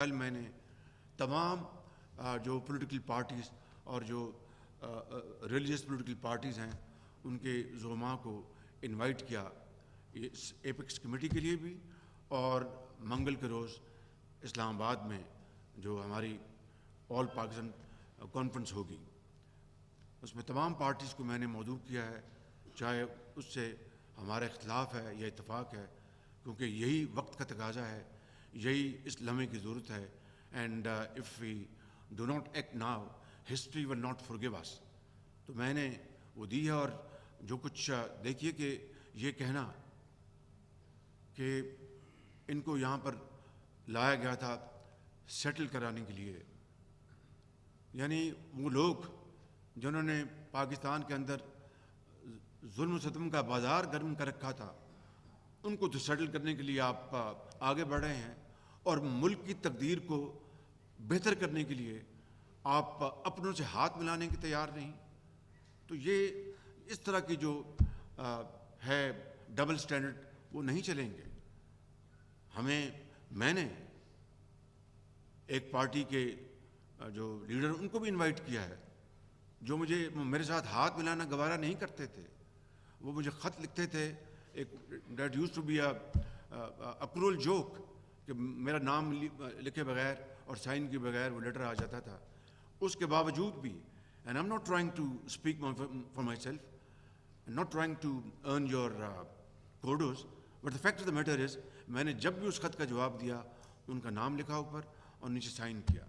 کل میں نے تمام جو پولیٹیکل پارٹیز اور جو ریلیجس پولیٹیکل پارٹیز ہیں ان کے زعماء کو انوائٹ کیا اس ایپیکس کمیٹی کے لیے بھی، اور منگل کے روز اسلام آباد میں جو ہماری آل پاکستان کانفرنس ہوگی، اس میں تمام پارٹیز کو میں نے مدعو کیا ہے، چاہے اس سے ہمارا اختلاف ہے یا اتفاق ہے، کیونکہ یہی وقت کا تقاضا ہے، یہی اس لمحے کی ضرورت ہے. And if we do not act now history will not forgive us. تو میں نے وہ دی ہے. اور جو کچھ دیکھیے کہ یہ کہنا کہ ان کو یہاں پر لایا گیا تھا سیٹل کرانے کے لیے، یعنی وہ لوگ جنہوں نے پاکستان کے اندر ظلم و ستم کا بازار گرم کر رکھا تھا، ان کو تو سیٹل کرنے کے لیے آپ آگے بڑھ رہے ہیں، اور ملک کی تقدیر کو بہتر کرنے کے لیے آپ اپنوں سے ہاتھ ملانے کے تیار نہیں. تو یہ اس طرح کی جو ہے ڈبل سٹینڈرڈ وہ نہیں چلیں گے. میں نے ایک پارٹی کے جو لیڈر ان کو بھی انوائٹ کیا ہے، جو میرے ساتھ ہاتھ ملانا گوارا نہیں کرتے تھے. وہ مجھے خط لکھتے تھے، ایک that use to be a cruel joke, کہ میرا نام لکھے بغیر اور سائن کے بغیر وہ لیٹر آ جاتا تھا. اس کے باوجود بھی، and I am not trying to speak for my self, not trying to earn your kudos, but the fact of the matter is, میں نے جب بھی اس خط کا جواب دیا ان کا نام لکھا اوپر اور نیچے سائن کیا.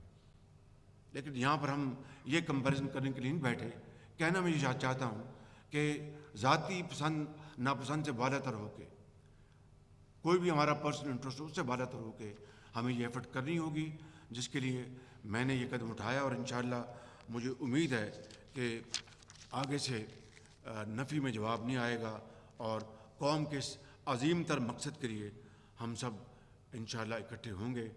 لیکن یہاں پر ہم یہ کمپیریزن کرنے کے لیے نہیں بیٹھے. کہنا میں یہ چاہتا ہوں کہ ذاتی پسند ناپسند سے بالا تر ہو کے، کوئی بھی ہمارا پرسنل انٹرسٹ ہو، اس سے بالا تر ہو کے ہمیں یہ ایفرٹ کرنی ہوگی، جس کے لیے میں نے یہ قدم اٹھایا. اور انشاءاللہ مجھے امید ہے کہ آگے سے نفی میں جواب نہیں آئے گا، اور قوم کے اس عظیم تر مقصد کے لیے ہم سب انشاءاللہ اکٹھے ہوں گے.